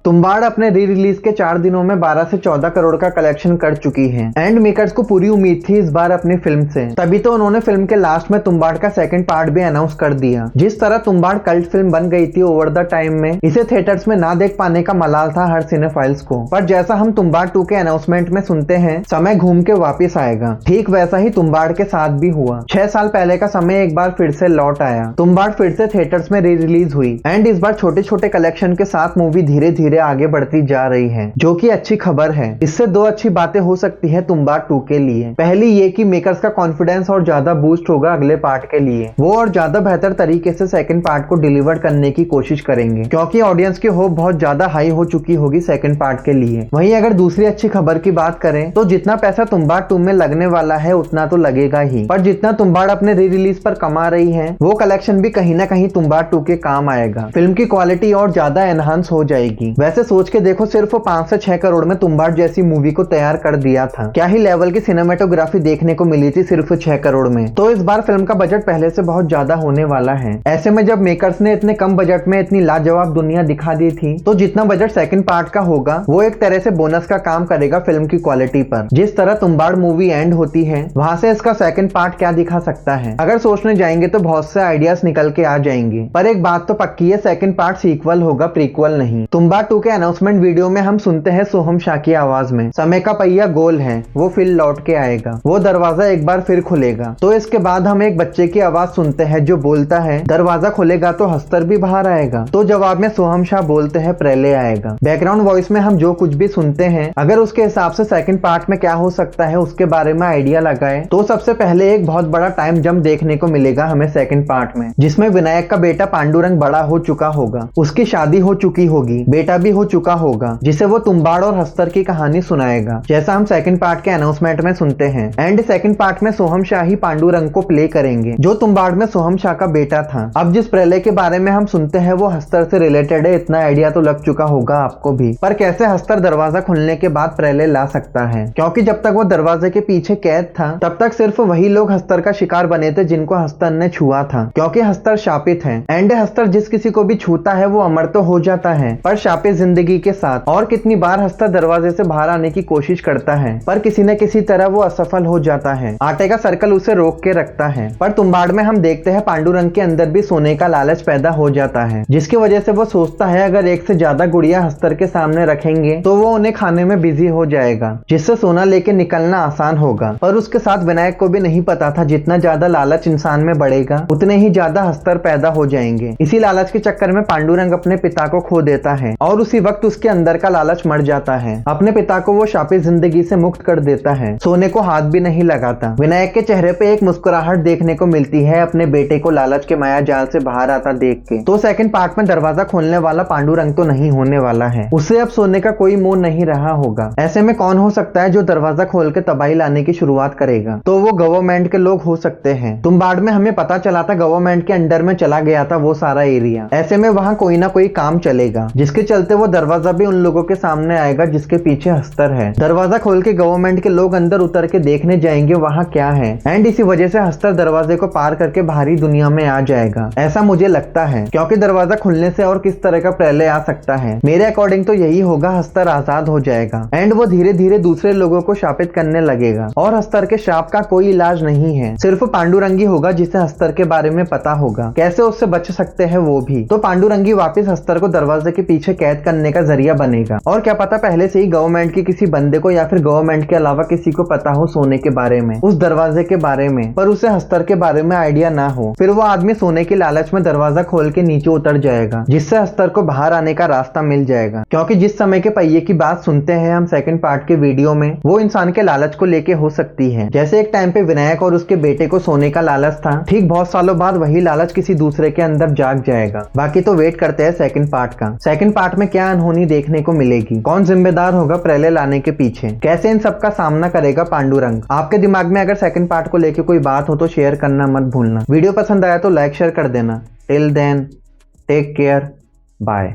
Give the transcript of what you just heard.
तुम्बाड़ अपने re release के 4 दिनों में 12 से 14 करोड़ का कलेक्शन कर चुकी है एंड मेकर्स को पूरी उम्मीद थी इस बार अपनी फिल्म से, तभी तो उन्होंने फिल्म के लास्ट में तुम्बाड़ का सेकंड पार्ट भी अनाउंस कर दिया। जिस तरह तुम्बाड़ कल्ट फिल्म बन गई थी ओवर द टाइम में, इसे थिएटर्स में ना देख पाने का मलाल था हर सिनेफाइल्स को। पर जैसा हम तुम्बाड़ 2 के अनाउंसमेंट में सुनते हैं समय घूम के वापिस आएगा, ठीक वैसा ही तुम्बाड़ के साथ भी हुआ। 6 साल पहले का समय एक बार फिर से लौट आया। तुम्बाड़ फिर से थिएटर्स में री रिलीज हुई एंड इस बार छोटे छोटे कलेक्शन के साथ मूवी धीरे धीरे आगे बढ़ती जा रही है, जो कि अच्छी खबर है। इससे 2 अच्छी बातें हो सकती है तुम्बाड़ 2 के लिए। पहली ये कि मेकर्स का कॉन्फिडेंस और ज्यादा बूस्ट होगा अगले पार्ट के लिए, वो और ज्यादा बेहतर तरीके से सेकंड पार्ट को डिलीवर करने की कोशिश करेंगे, क्योंकि ऑडियंस की होप बहुत ज्यादा हाई हो चुकी होगी सेकंड पार्ट के लिए। वहीं अगर दूसरी अच्छी खबर की बात करें तो जितना पैसा तुम्बाड़ 2 में लगने वाला है उतना तो लगेगा ही, पर जितना तुम्बाड़ अपने री रिलीज पर कमा रही है वो कलेक्शन भी कहीं ना कहीं तुम्बाड़ 2 के काम आएगा। फिल्म की क्वालिटी और ज्यादा एनहांस हो जाएगी। वैसे सोच के देखो, सिर्फ 5 से 6 करोड़ में तुम्बाड़ जैसी मूवी को तैयार कर दिया था। क्या ही लेवल की सिनेमेटोग्राफी देखने को मिली थी सिर्फ 6 करोड़ में। तो इस बार फिल्म का बजट पहले से बहुत ज्यादा होने वाला है। ऐसे में जब मेकर्स ने इतने कम बजट में इतनी लाजवाब दुनिया दिखा दी थी, तो जितना बजट सेकंड पार्ट का होगा वो एक तरह से बोनस का काम करेगा फिल्म की क्वालिटी पर। जिस तरह तुम्बाड़ मूवी एंड होती है, वहां से इसका सेकंड पार्ट क्या दिखा सकता है, अगर सोचने जाएंगे तो बहुत से आइडियाज निकल के आ जाएंगे। पर एक बात तो पक्की है, सेकंड पार्ट सीक्वल होगा, प्रीक्वल नहीं। तुम्बाड़ 2 के अनाउंसमेंट वीडियो में हम सुनते हैं सोहम शाह की आवाज में, समय का पहिया गोल है, वो फिर लौट के आएगा, वो दरवाजा एक बार फिर खुलेगा। तो इसके बाद हम एक बच्चे की आवाज सुनते हैं जो बोलता है दरवाजा खुलेगा तो हस्तर भी बाहर आएगा। तो जवाब में सोहम शाह बोलते हैं प्रलय आएगा। बैकग्राउंड वॉइस में हम जो कुछ भी सुनते हैं, अगर उसके हिसाब से सेकंड पार्ट में क्या हो सकता है उसके बारे में आइडिया लगाए, तो सबसे पहले एक बहुत बड़ा टाइम जंप देखने को मिलेगा हमें सेकंड पार्ट में, जिसमें विनायक का बेटा पांडुरंग बड़ा हो चुका होगा, उसकी शादी हो चुकी होगी, बेटा भी हो चुका होगा, जिसे वो तुम्बाड़ और हस्तर की कहानी सुनाएगा, जैसा हम सेकंड पार्ट के अनाउंसमेंट में सुनते हैं। एंड सेकंड पार्ट में सोहम शाह ही पांडुरंग को प्ले करेंगे, जो तुम्बाड़ में सोहम शाह का बेटा था। अब जिस प्रलय के बारे में हम सुनते हैं वो हस्तर से रिलेटेड है, इतना आइडिया तो लग चुका होगा आपको भी। पर कैसे हस्तर दरवाजा खुलने के बाद प्रलय ला सकता है, क्योंकि जब तक वो दरवाजे के पीछे कैद था तब तक सिर्फ वही लोग हस्तर का शिकार बने थे जिनको हस्तर ने छुआ था, क्योंकि हस्तर शापित है। एंड हस्तर जिस किसी को भी छूता है वो अमर तो हो जाता है, पर शापित जिंदगी के साथ। और कितनी बार हस्तर दरवाजे से बाहर आने की कोशिश करता है, पर किसी न किसी तरह वो असफल हो जाता है। आटे का सर्कल उसे रोक के रखता है। पर तुम्बाड़ में हम देखते हैं पांडुरंग के अंदर भी सोने का लालच पैदा हो जाता है, जिसकी वजह से वो सोचता है अगर एक से ज्यादा गुड़िया हस्तर के सामने रखेंगे तो वो उन्हें खाने में बिजी हो जाएगा, जिससे सोना लेके निकलना आसान होगा। पर उसके साथ विनायक को भी नहीं पता था जितना ज्यादा लालच इंसान में बढ़ेगा उतने ही ज्यादा हस्तर पैदा हो जाएंगे। इसी लालच के चक्कर में पांडुरंग अपने पिता को खो देता है और उसी वक्त उसके अंदर का लालच मर जाता है। अपने पिता को वो शापित जिंदगी से मुक्त कर देता है, सोने को हाथ भी नहीं लगाता। विनायक के चेहरे पे एक मुस्कुराहट देखने को मिलती है अपने बेटे को लालच के माया जाल से बाहर आता देख के। तो सेकंड पार्ट में दरवाजा खोलने वाला पांडुरंग तो नहीं होने वाला है, उसे अब सोने का कोई मोह नहीं रहा होगा। ऐसे में कौन हो सकता है जो दरवाजा खोल के तबाही लाने की शुरुआत करेगा? तो वो गवर्नमेंट के लोग हो सकते हैं। तुम्बाड़ में हमें पता चला था गवर्नमेंट के अंडर में चला गया था वो सारा एरिया। ऐसे में वहाँ कोई ना कोई काम चलेगा, जिसके चलते वो दरवाजा भी उन लोगों के सामने आएगा जिसके पीछे हस्तर है। दरवाजा खोल के गवर्नमेंट के लोग अंदर उतर के देखने जाएंगे वहाँ क्या है, एंड इसी वजह से हस्तर दरवाजे को पार करके बाहरी दुनिया में आ जाएगा, ऐसा मुझे लगता है। क्योंकि दरवाजा खुलने से और किस तरह का प्रलय आ सकता है? मेरे अकॉर्डिंग तो यही होगा, हस्तर आजाद हो जाएगा एंड वो धीरे धीरे दूसरे लोगों को शापित करने लगेगा। और हस्तर के शाप का कोई इलाज नहीं है, सिर्फ पांडुरंगी होगा जिसे हस्तर के बारे में पता होगा, कैसे उससे बच सकते हैं वो भी। तो पांडुरंगी वापस हस्तर को दरवाजे के पीछे कैद करने का जरिया बनेगा। और क्या पता पहले से ही गवर्नमेंट के किसी बंदे को या फिर गवर्नमेंट के अलावा किसी को पता हो सोने के बारे में, उस दरवाजे के बारे में, पर उसे हस्तर के बारे में आइडिया ना हो। फिर वो आदमी सोने की लालच में दरवाजा खोल के नीचे उतर जाएगा, जिससे हस्तर को बाहर आने का रास्ता मिल जाएगा। क्योंकि जिस समय के पहिए की बात सुनते हैं हम सेकंड पार्ट के वीडियो में, वो इंसान के लालच को लेके हो सकती है। जैसे एक टाइम पे विनायक और उसके बेटे को सोने का लालच था, ठीक बहुत सालों बाद वही लालच किसी दूसरे के अंदर जाग जाएगा। बाकी तो वेट करते हैं सेकंड पार्ट का। सेकंड पार्ट में क्या अनहोनी देखने को मिलेगी, कौन जिम्मेदार होगा प्रलय लाने के पीछे, कैसे इन सब का सामना करेगा पांडुरंग? आपके दिमाग में अगर सेकंड पार्ट को लेके कोई बात हो तो शेयर करना मत भूलना। वीडियो पसंद आया तो लाइक शेयर कर देना। Till then take care, bye.